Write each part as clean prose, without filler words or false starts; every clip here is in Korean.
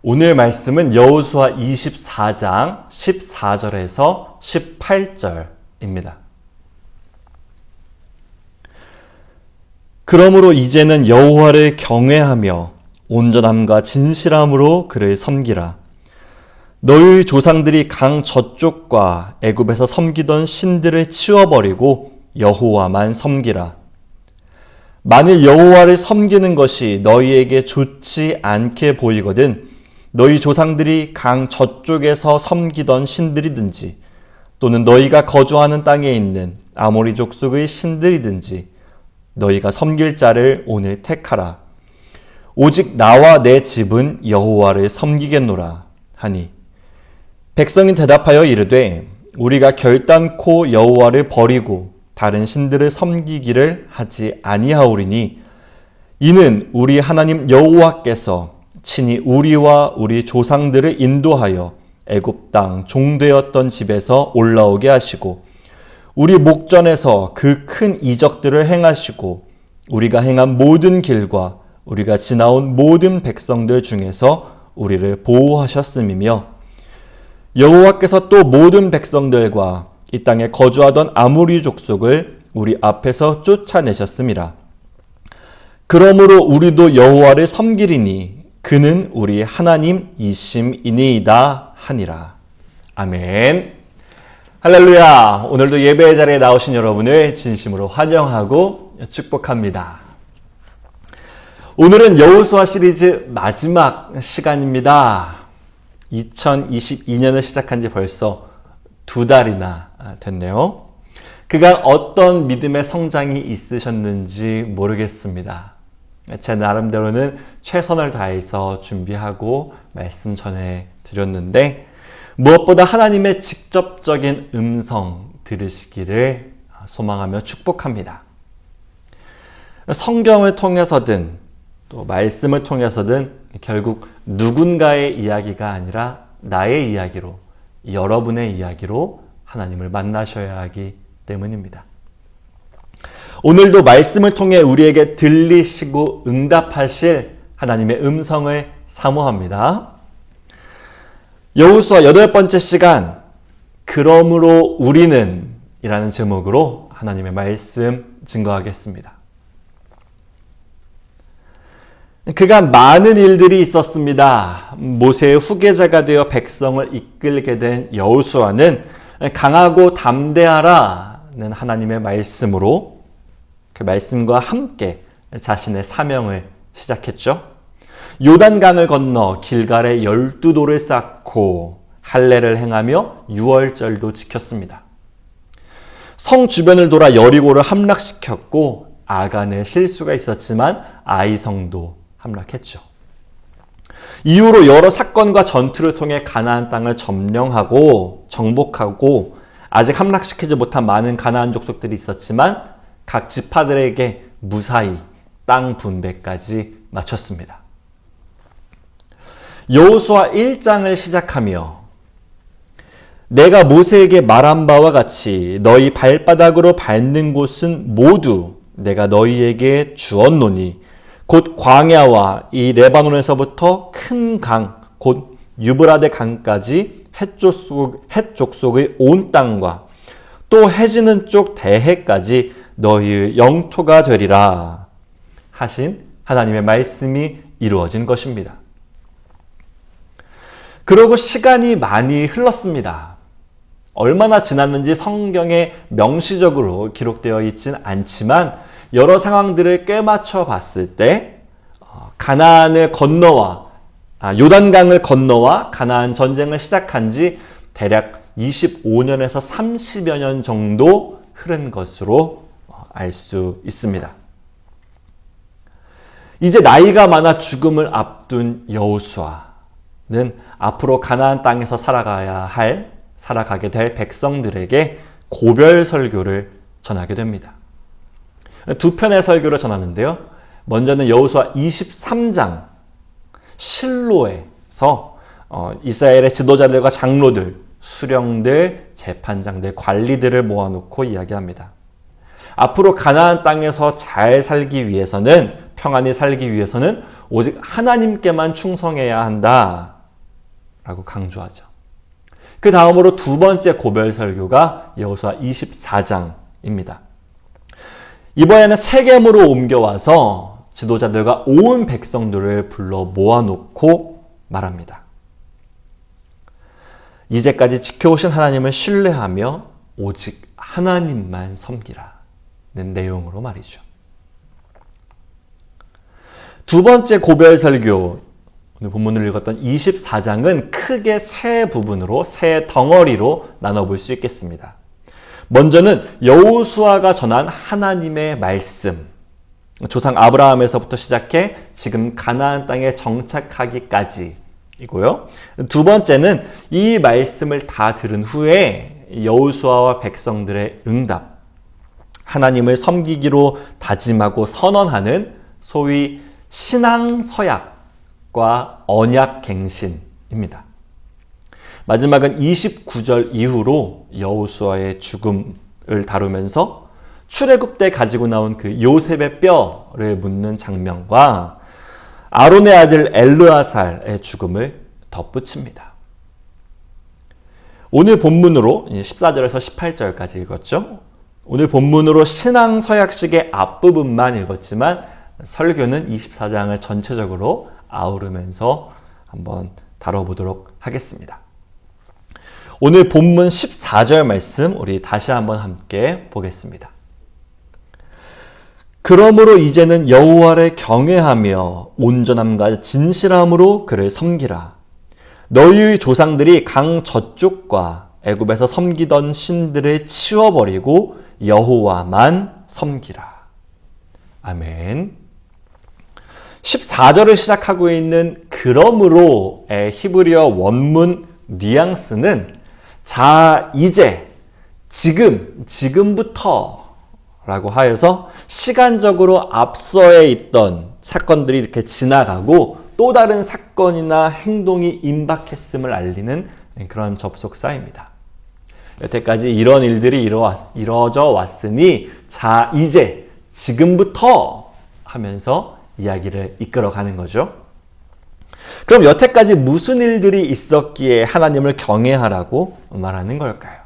오늘 말씀은 여호수아 24장 14절에서 18절입니다. 그러므로 이제는 여호와를 경외하며 온전함과 진실함으로 그를 섬기라. 너희 조상들이 강 저쪽과 애굽에서 섬기던 신들을 치워버리고 여호와만 섬기라. 만일 여호와를 섬기는 것이 너희에게 좋지 않게 보이거든 너희 조상들이 강 저쪽에서 섬기던 신들이든지 또는 너희가 거주하는 땅에 있는 아모리 족속의 신들이든지 너희가 섬길 자를 오늘 택하라. 오직 나와 내 집은 여호와를 섬기겠노라 하니 백성이 대답하여 이르되 우리가 결단코 여호와를 버리고 다른 신들을 섬기기를 하지 아니하오리니 이는 우리 하나님 여호와께서 친히 우리와 우리 조상들을 인도하여 애굽 땅 종되었던 집에서 올라오게 하시고 우리 목전에서 그 큰 이적들을 행하시고 우리가 행한 모든 길과 우리가 지나온 모든 백성들 중에서 우리를 보호하셨음이며 여호와께서 또 모든 백성들과 이 땅에 거주하던 아모리 족속을 우리 앞에서 쫓아내셨음이라. 그러므로 우리도 여호와를 섬기리니 그는 우리 하나님이심이니이다 하니라. 아멘. 할렐루야. 오늘도 예배의 자리에 나오신 여러분을 진심으로 환영하고 축복합니다. 오늘은 여호수아 시리즈 마지막 시간입니다. 2022년을 시작한 지 벌써 2달이나 됐네요. 그간 어떤 믿음의 성장이 있으셨는지 모르겠습니다. 제 나름대로는 최선을 다해서 준비하고 말씀 전해 드렸는데 무엇보다 하나님의 직접적인 음성 들으시기를 소망하며 축복합니다. 성경을 통해서든 또 말씀을 통해서든 결국 누군가의 이야기가 아니라 나의 이야기로, 여러분의 이야기로 하나님을 만나셔야 하기 때문입니다. 오늘도 말씀을 통해 우리에게 들리시고 응답하실 하나님의 음성을 사모합니다. 여호수아 8번째 시간, 그러므로 우리는 이라는 제목으로 하나님의 말씀 증거하겠습니다. 그간 많은 일들이 있었습니다. 모세의 후계자가 되어 백성을 이끌게 된 여호수아는 강하고 담대하라는 하나님의 말씀으로 그 말씀과 함께 자신의 사명을 시작했죠. 요단강을 건너 길갈에 12돌을 쌓고 할례를 행하며 유월절도 지켰습니다. 성 주변을 돌아 여리고를 함락시켰고 아간의 실수가 있었지만 아이성도 함락했죠. 이후로 여러 사건과 전투를 통해 가나안 땅을 점령하고 정복하고 아직 함락시키지 못한 많은 가나안 족속들이 있었지만 각 지파들에게 무사히 땅 분배까지 마쳤습니다. 여호수아 1장을 시작하며 내가 모세에게 말한 바와 같이 너희 발바닥으로 밟는 곳은 모두 내가 너희에게 주었노니 곧 광야와 이 레바논에서부터 큰 강, 곧 유브라데 강까지 헷 족속의 온 땅과 또 해지는 쪽 대해까지 너희의 영토가 되리라 하신 하나님의 말씀이 이루어진 것입니다. 그러고 시간이 많이 흘렀습니다. 얼마나 지났는지 성경에 명시적으로 기록되어 있진 않지만 여러 상황들을 꿰맞춰 봤을 때 가나안을 건너와 요단강을 건너와 가나안 전쟁을 시작한 지 대략 25년에서 30여 년 정도 흐른 것으로 알 수 있습니다. 이제 나이가 많아 죽음을 앞둔 여호수아는 앞으로 가나안 땅에서 살아가게 될 백성들에게 고별 설교를 전하게 됩니다. 2편의 설교를 전하는데요. 먼저는 여호수아 23장 실로에서 이스라엘의 지도자들과 장로들, 수령들, 재판장들, 관리들을 모아놓고 이야기합니다. 앞으로 가나안 땅에서 잘 살기 위해서는, 평안히 살기 위해서는 오직 하나님께만 충성해야 한다. 라고 강조하죠. 그 다음으로 두 번째 고별 설교가 여호수아 24장입니다. 이번에는 세겜으로 옮겨와서 지도자들과 온 백성들을 불러 모아놓고 말합니다. 이제까지 지켜오신 하나님을 신뢰하며 오직 하나님만 섬기라는 내용으로 말이죠. 두 번째 고별 설교, 오늘 본문을 읽었던 24장은 크게 세 부분으로, 세 덩어리로 나눠볼 수 있겠습니다. 먼저는 여호수아가 전한 하나님의 말씀, 조상 아브라함에서부터 시작해 지금 가나안 땅에 정착하기까지 이고요. 두 번째는 이 말씀을 다 들은 후에 여호수아와 백성들의 응답, 하나님을 섬기기로 다짐하고 선언하는 소위 신앙 서약과 언약 갱신입니다. 마지막은 29절 이후로 여호수아의 죽음을 다루면서 출애굽 때 가지고 나온 그 요셉의 뼈를 묻는 장면과 아론의 아들 엘르아살의 죽음을 덧붙입니다. 오늘 본문으로 14절에서 18절까지 읽었죠. 오늘 본문으로 신앙 서약식의 앞부분만 읽었지만 설교는 24장을 전체적으로 아우르면서 한번 다뤄보도록 하겠습니다. 오늘 본문 14절 말씀 우리 다시 한번 함께 보겠습니다. 그러므로 이제는 여호와를 경외하며 온전함과 진실함으로 그를 섬기라. 너희의 조상들이 강 저쪽과 애굽에서 섬기던 신들을 치워버리고 여호와만 섬기라. 아멘. 14절을 시작하고 있는 그러므로의 히브리어 원문 뉘앙스는 자, 이제, 지금부터 라고 하여서 시간적으로 앞서에 있던 사건들이 이렇게 지나가고 또 다른 사건이나 행동이 임박했음을 알리는 그런 접속사입니다. 여태까지 이런 일들이 이루어져 왔으니 자, 이제, 지금부터 하면서 이야기를 이끌어가는 거죠. 그럼 여태까지 무슨 일들이 있었기에 하나님을 경외하라고 말하는 걸까요?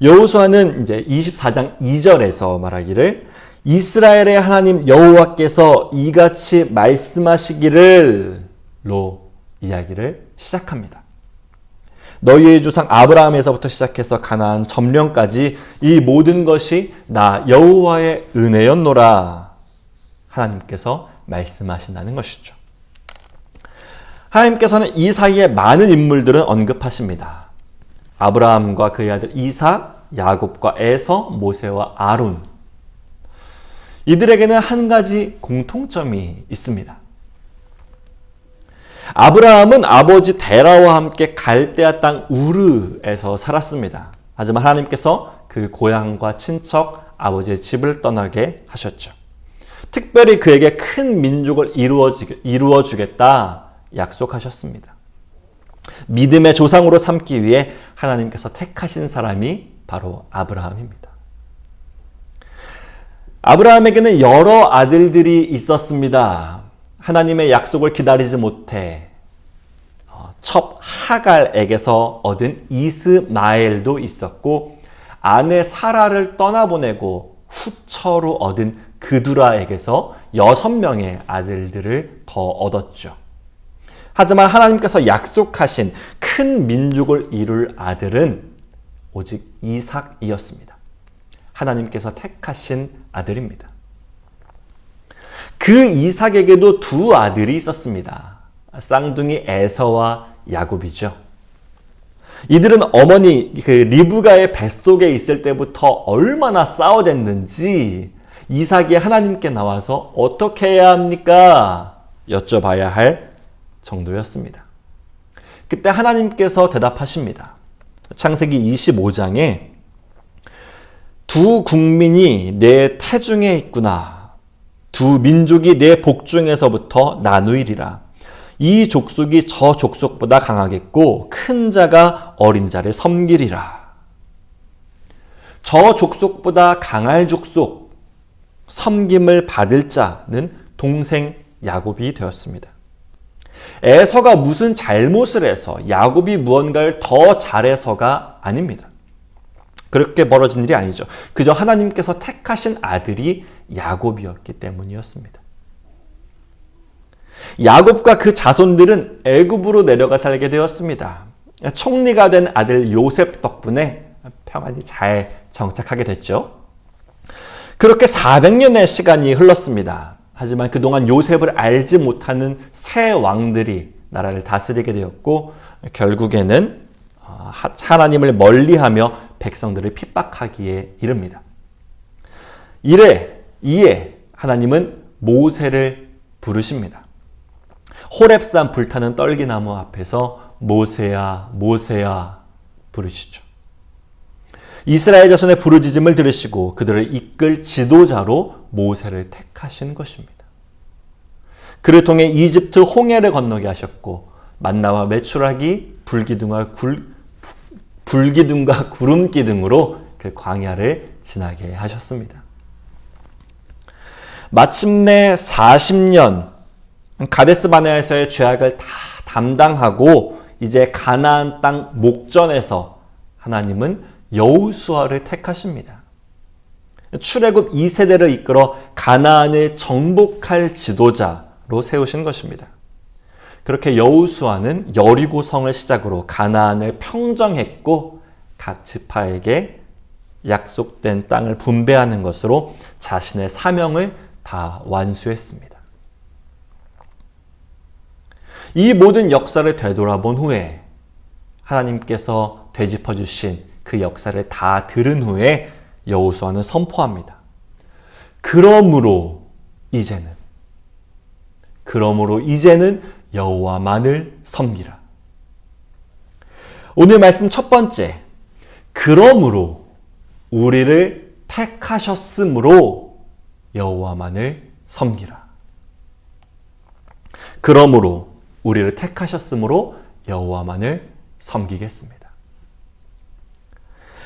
여호수아는 이제 24장 2절에서 말하기를 이스라엘의 하나님 여호와께서 이같이 말씀하시기를 로 이야기를 시작합니다. 너희의 조상 아브라함에서부터 시작해서 가나안 점령까지 이 모든 것이 나 여호와의 은혜였노라 하나님께서 말씀하신다는 것이죠. 하나님께서는 이 사이에 많은 인물들은 언급하십니다. 아브라함과 그의 아들 이삭, 야곱과 에서, 모세와 아론. 이들에게는 한 가지 공통점이 있습니다. 아브라함은 아버지 데라와 함께 갈대아 땅 우르에서 살았습니다. 하지만 하나님께서 그 고향과 친척, 아버지의 집을 떠나게 하셨죠. 특별히 그에게 큰 민족을 이루어 주겠다 약속하셨습니다. 믿음의 조상으로 삼기 위해 하나님께서 택하신 사람이 바로 아브라함입니다. 아브라함에게는 여러 아들들이 있었습니다. 하나님의 약속을 기다리지 못해 첩 하갈에게서 얻은 이스마엘도 있었고 아내 사라를 떠나보내고 후처로 얻은 그두라에게서 6명의 아들들을 더 얻었죠. 하지만 하나님께서 약속하신 큰 민족을 이룰 아들은 오직 이삭이었습니다. 하나님께서 택하신 아들입니다. 그 이삭에게도 두 아들이 있었습니다. 쌍둥이 에서와 야곱이죠. 이들은 어머니 리브가의 뱃속에 있을 때부터 얼마나 싸워댔는지 이삭이 하나님께 나와서 어떻게 해야 합니까? 여쭤봐야 할 정도였습니다. 그때 하나님께서 대답하십니다. 창세기 25장에 두 국민이 내 태중에 있구나. 두 민족이 내 복중에서부터 나누이리라. 이 족속이 저 족속보다 강하겠고 큰 자가 어린 자를 섬기리라. 저 족속보다 강할 족속, 섬김을 받을 자는 동생 야곱이 되었습니다. 에서가 무슨 잘못을 해서 야곱이 무언가를 더 잘해서가 아닙니다. 그렇게 벌어진 일이 아니죠. 그저 하나님께서 택하신 아들이 야곱이었기 때문이었습니다. 야곱과 그 자손들은 애굽으로 내려가 살게 되었습니다. 총리가 된 아들 요셉 덕분에 평안히 잘 정착하게 됐죠. 그렇게 400년의 시간이 흘렀습니다. 하지만 그동안 요셉을 알지 못하는 새 왕들이 나라를 다스리게 되었고 결국에는 하나님을 멀리하며 백성들을 핍박하기에 이릅니다. 이에 하나님은 모세를 부르십니다. 호렙산 불타는 떨기나무 앞에서 모세야 모세야 부르시죠. 이스라엘 자손의 부르짖음을 들으시고 그들을 이끌 지도자로 모세를 택하신 것입니다. 그를 통해 이집트 홍해를 건너게 하셨고 만나와 메추라기, 불기둥과 구름기 등으로 그 광야를 지나게 하셨습니다. 마침내 40년 가데스 바네아에서의 죄악을 다 담당하고 이제 가나안 땅 목전에서 하나님은 여호수아를 택하십니다. 출애굽 2세대를 이끌어 가나안을 정복할 지도자로 세우신 것입니다. 그렇게 여호수아는 여리고성을 시작으로 가나안을 평정했고 각 지파에게 약속된 땅을 분배하는 것으로 자신의 사명을 다 완수했습니다. 이 모든 역사를 되돌아본 후에 하나님께서 되짚어 주신 그 역사를 다 들은 후에 여호수아는 선포합니다. 그러므로 이제는 여호와만을 섬기라. 오늘 말씀 첫 번째, 그러므로 우리를 택하셨으므로 여호와만을 섬기라. 그러므로 우리를 택하셨으므로 여호와만을 섬기겠습니다.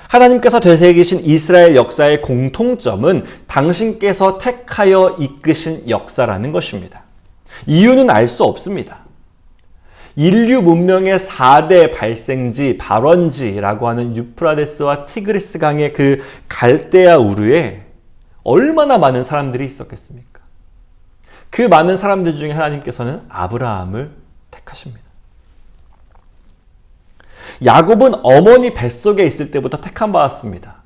하나님께서 되새기신 이스라엘 역사의 공통점은 당신께서 택하여 이끄신 역사라는 것입니다. 이유는 알 수 없습니다. 인류 문명의 4대 발생지, 발원지라고 하는 유프라데스와 티그리스 강의 그 갈대아 우르에 얼마나 많은 사람들이 있었겠습니까? 그 많은 사람들 중에 하나님께서는 아브라함을 택하십니다. 야곱은 어머니 뱃속에 있을 때부터 택함 받았습니다.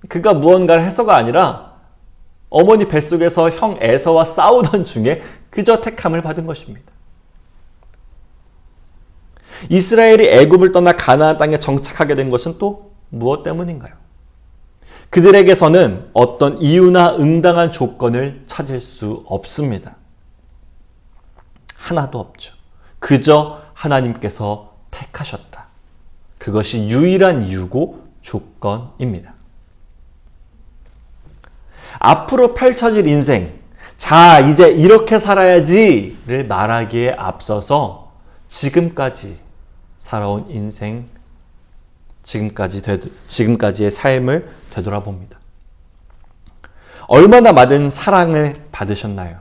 그가 무언가를 해서가 아니라 어머니 뱃속에서 형 에서와 싸우던 중에 그저 택함을 받은 것입니다. 이스라엘이 애굽을 떠나 가나안 땅에 정착하게 된 것은 또 무엇 때문인가요? 그들에게서는 어떤 이유나 응당한 조건을 찾을 수 없습니다. 하나도 없죠. 그저 하나님께서 택하셨다. 그것이 유일한 이유고 조건입니다. 앞으로 펼쳐질 인생, 자, 이제 이렇게 살아야지를 말하기에 앞서서 지금까지 살아온 인생, 지금까지의 삶을 되돌아봅니다. 얼마나 많은 사랑을 받으셨나요?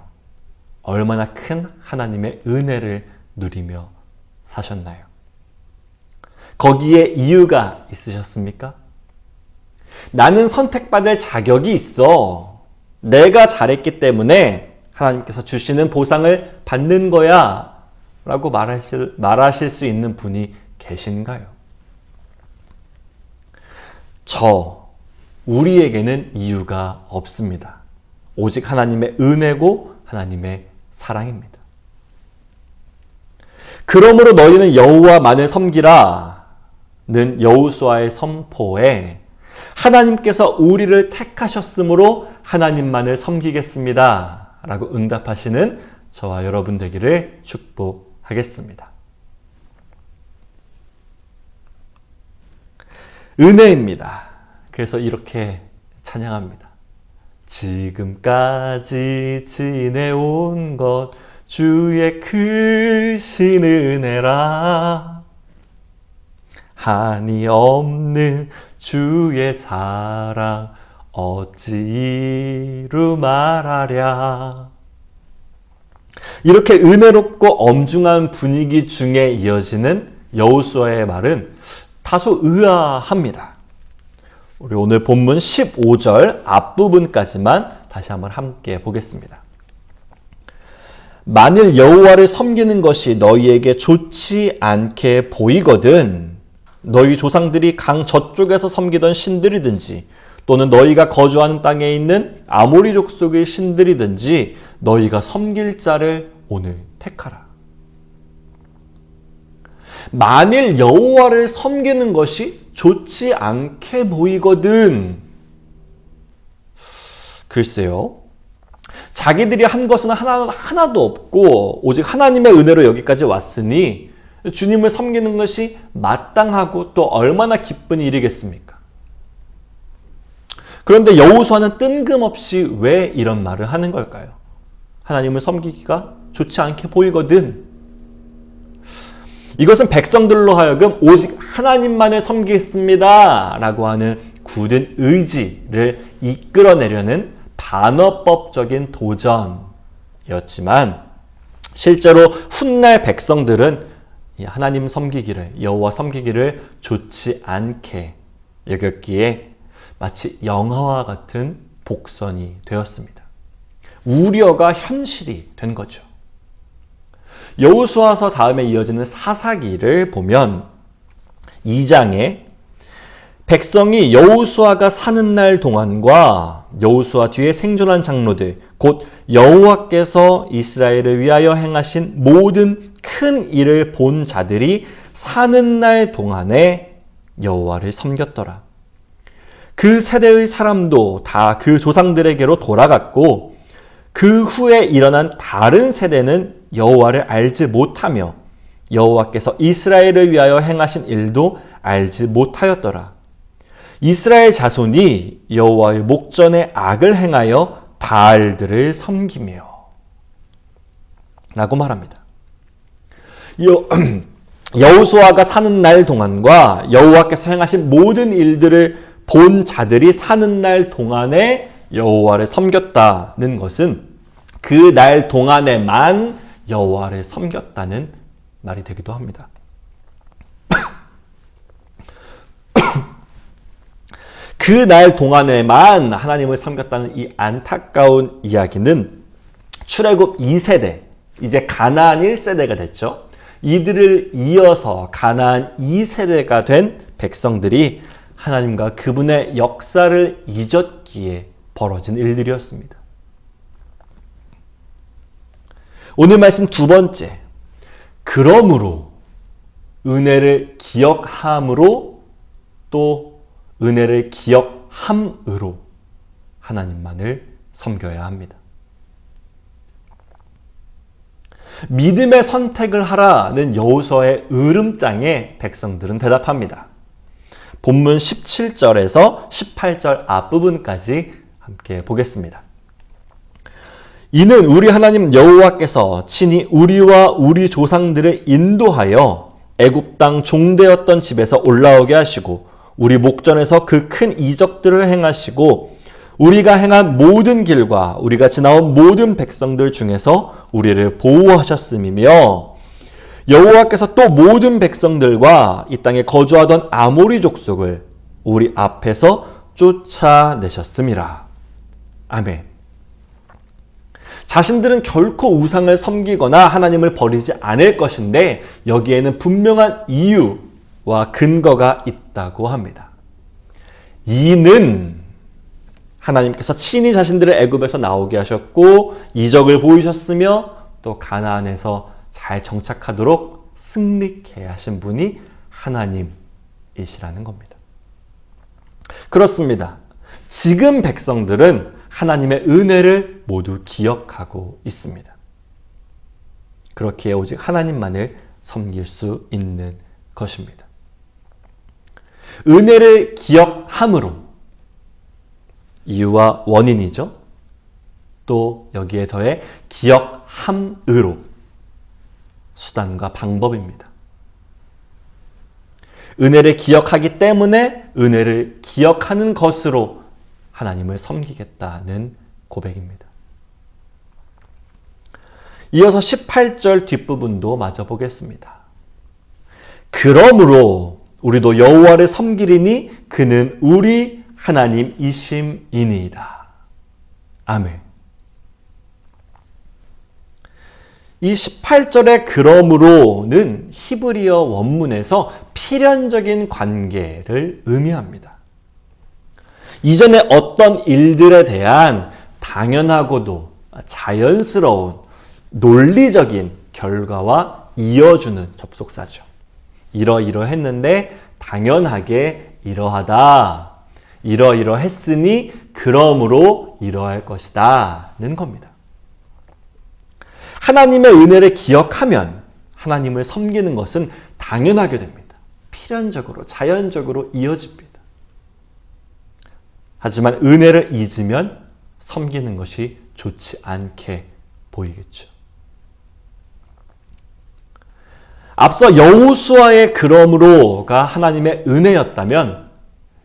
얼마나 큰 하나님의 은혜를 누리며 사셨나요? 거기에 이유가 있으셨습니까? 나는 선택받을 자격이 있어. 내가 잘했기 때문에 하나님께서 주시는 보상을 받는 거야 라고 말하실 수 있는 분이 계신가요? 우리에게는 이유가 없습니다. 오직 하나님의 은혜고 하나님의 사랑입니다. 그러므로 너희는 여호와만을 섬기라는 여호수아의 선포에 하나님께서 우리를 택하셨으므로 하나님만을 섬기겠습니다 라고 응답하시는 저와 여러분 되기를 축복하겠습니다. 은혜입니다. 그래서 이렇게 찬양합니다. 지금까지 지내온 것 주의 크신 은혜라. 한이 없는 주의 사랑 어찌 이루 말하랴. 이렇게 은혜롭고 엄중한 분위기 중에 이어지는 여호수아의 말은 다소 의아합니다. 우리 오늘 본문 15절 앞부분까지만 다시 한번 함께 보겠습니다. 만일 여호와를 섬기는 것이 너희에게 좋지 않게 보이거든 너희 조상들이 강 저쪽에서 섬기던 신들이든지 또는 너희가 거주하는 땅에 있는 아모리 족속의 신들이든지 너희가 섬길 자를 오늘 택하라. 만일 여호와를 섬기는 것이 좋지 않게 보이거든. 글쎄요. 자기들이 한 것은 하나도 없고 오직 하나님의 은혜로 여기까지 왔으니 주님을 섬기는 것이 마땅하고 또 얼마나 기쁜 일이겠습니까? 그런데 여호수아는 뜬금없이 왜 이런 말을 하는 걸까요? 하나님을 섬기기가 좋지 않게 보이거든. 이것은 백성들로 하여금 오직 하나님만을 섬기겠습니다 라고 하는 굳은 의지를 이끌어내려는 반어법적인 도전이었지만 실제로 훗날 백성들은 하나님 섬기기를, 여호와 섬기기를 좋지 않게 여겼기에 마치 영화와 같은 복선이 되었습니다. 우려가 현실이 된 거죠. 여호수아서 다음에 이어지는 사사기를 보면 2장에 백성이 여호수아가 사는 날 동안과 여호수아 뒤에 생존한 장로들 곧 여호와께서 이스라엘을 위하여 행하신 모든 큰 일을 본 자들이 사는 날 동안에 여호와를 섬겼더라. 그 세대의 사람도 다 그 조상들에게로 돌아갔고 그 후에 일어난 다른 세대는 여호와를 알지 못하며 여호와께서 이스라엘을 위하여 행하신 일도 알지 못하였더라. 이스라엘 자손이 여호와의 목전에 악을 행하여 바알들을 섬기며 라고 말합니다. 여호수아가 사는 날 동안과 여호와께서 행하신 모든 일들을 본 자들이 사는 날 동안에 여호와를 섬겼다는 것은 그 날 동안에만 여호와를 섬겼다는 말이 되기도 합니다. 그 날 동안에만 하나님을 섬겼다는 이 안타까운 이야기는 출애굽 2세대, 이제 가나안 1세대가 됐죠. 이들을 이어서 가나안 2세대가 된 백성들이 하나님과 그분의 역사를 잊었기에 벌어진 일들이었습니다. 오늘 말씀 두 번째, 그러므로 은혜를 기억함으로 또 은혜를 기억함으로 하나님만을 섬겨야 합니다. 믿음의 선택을 하라는 여호수아의 으름장에 백성들은 대답합니다. 본문 17절에서 18절 앞부분까지 함께 보겠습니다. 이는 우리 하나님 여호와께서 친히 우리와 우리 조상들을 인도하여 애굽 땅 종되었던 집에서 올라오게 하시고 우리 목전에서 그 큰 이적들을 행하시고 우리가 행한 모든 길과 우리가 지나온 모든 백성들 중에서 우리를 보호하셨음이며 여호와께서 또 모든 백성들과 이 땅에 거주하던 아모리 족속을 우리 앞에서 쫓아내셨음이라. 아멘. 자신들은 결코 우상을 섬기거나 하나님을 버리지 않을 것인데 여기에는 분명한 이유와 근거가 있다고 합니다. 이는 하나님께서 친히 자신들을 애굽에서 나오게 하셨고 이적을 보이셨으며 또 가나안에서 잘 정착하도록 승리케 하신 분이 하나님이시라는 겁니다. 그렇습니다. 지금 백성들은 하나님의 은혜를 모두 기억하고 있습니다. 그렇기에 오직 하나님만을 섬길 수 있는 것입니다. 은혜를 기억함으로 이유와 원인이죠. 또 여기에 더해 기억함으로 수단과 방법입니다. 은혜를 기억하기 때문에 은혜를 기억하는 것으로 하나님을 섬기겠다는 고백입니다. 이어서 18절 뒷부분도 마저 보겠습니다. 그러므로 우리도 여호와를 섬기리니 그는 우리 하나님이심이니이다. 아멘. 이 18절의 그러므로는 히브리어 원문에서 필연적인 관계를 의미합니다. 이전에 어떤 일들에 대한 당연하고도 자연스러운 논리적인 결과와 이어주는 접속사죠. 이러이러했는데 당연하게 이러하다. 이러이러했으니 그러므로 이러할 것이다는 겁니다. 하나님의 은혜를 기억하면 하나님을 섬기는 것은 당연하게 됩니다. 필연적으로, 자연적으로 이어집니다. 하지만 은혜를 잊으면 섬기는 것이 좋지 않게 보이겠죠. 앞서 여호수아의 그러므로가 하나님의 은혜였다면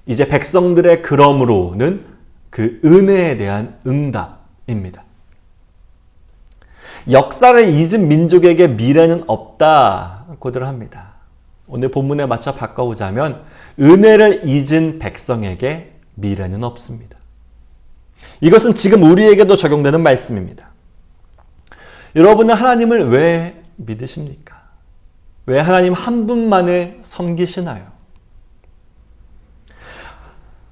이제 백성들의 그러므로는 그 은혜에 대한 응답입니다. 역사를 잊은 민족에게 미래는 없다고들 합니다. 오늘 본문에 맞춰 바꿔보자면 은혜를 잊은 백성에게 미래는 없습니다. 이것은 지금 우리에게도 적용되는 말씀입니다. 여러분은 하나님을 왜 믿으십니까? 왜 하나님 한 분만을 섬기시나요?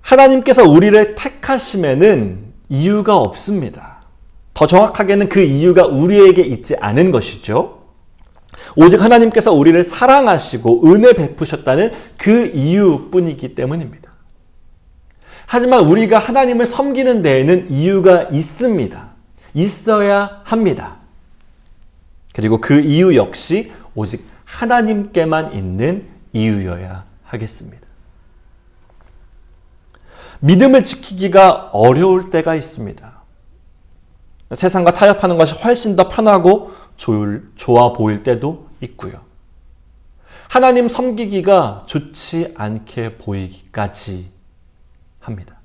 하나님께서 우리를 택하심에는 이유가 없습니다. 더 정확하게는 그 이유가 우리에게 있지 않은 것이죠. 오직 하나님께서 우리를 사랑하시고 은혜 베푸셨다는 그 이유뿐이기 때문입니다. 하지만 우리가 하나님을 섬기는 데에는 이유가 있습니다. 있어야 합니다. 그리고 그 이유 역시 오직 하나님께만 있는 이유여야 하겠습니다. 믿음을 지키기가 어려울 때가 있습니다. 세상과 타협하는 것이 훨씬 더 편하고 좋아 보일 때도 있고요. 하나님 섬기기가 좋지 않게 보이기까지 합니다.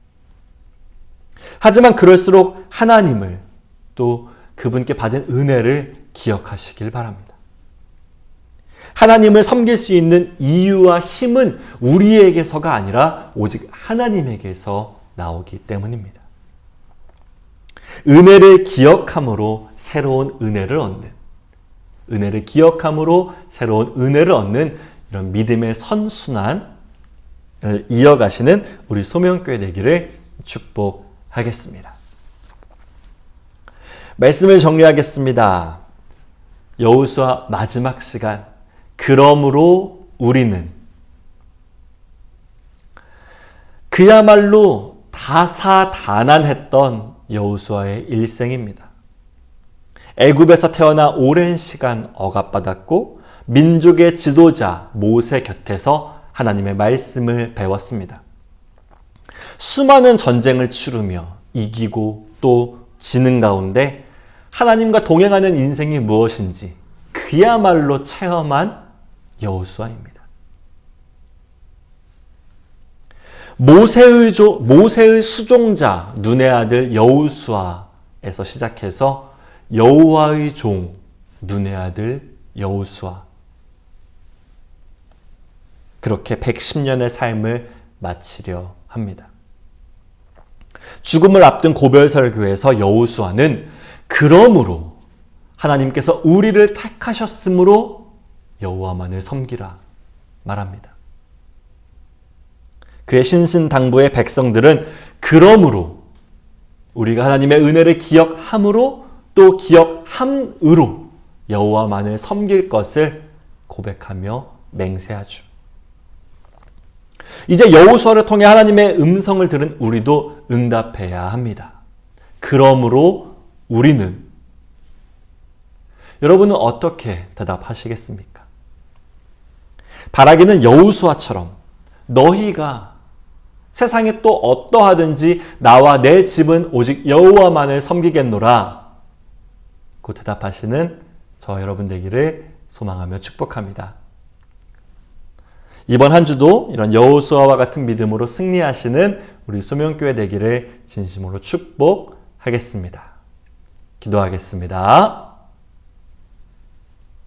하지만 그럴수록 하나님을 또 그분께 받은 은혜를 기억하시길 바랍니다. 하나님을 섬길 수 있는 이유와 힘은 우리에게서가 아니라 오직 하나님에게서 나오기 때문입니다. 은혜를 기억함으로 새로운 은혜를 얻는, 은혜를 기억함으로 새로운 은혜를 얻는 이런 믿음의 선순환을 이어가시는 우리 소명교회 되기를 축복하겠습니다. 말씀을 정리하겠습니다. 여호수아 마지막 시간, 그러므로 우리는 그야말로 다사다난했던 여호수아의 일생입니다. 애굽에서 태어나 오랜 시간 억압받았고 민족의 지도자 모세 곁에서 하나님의 말씀을 배웠습니다. 수많은 전쟁을 치르며 이기고 또 지는 가운데 하나님과 동행하는 인생이 무엇인지 그야말로 체험한 여호수아입니다. 모세의 수종자 눈의 아들 여호수아에서 시작해서 여호와의 종 눈의 아들 여호수아, 그렇게 110년의 삶을 마치려 합니다. 죽음을 앞둔 고별설교에서 여호수아는 그러므로 하나님께서 우리를 택하셨으므로 여호와만을 섬기라 말합니다. 그의 신신당부의 백성들은 그러므로 우리가 하나님의 은혜를 기억함으로 또 기억함으로 여호와만을 섬길 것을 고백하며 맹세하죠. 이제 여호수아를 통해 하나님의 음성을 들은 우리도 응답해야 합니다. 그러므로 우리는, 여러분은 어떻게 대답하시겠습니까? 바라기는 여호수아처럼 너희가 세상에 또 어떠하든지 나와 내 집은 오직 여호와만을 섬기겠노라 고 대답하시는 저 여러분 되기를 소망하며 축복합니다. 이번 한 주도 이런 여호수아와 같은 믿음으로 승리하시는 우리 소명교회 되기를 진심으로 축복하겠습니다. 기도하겠습니다.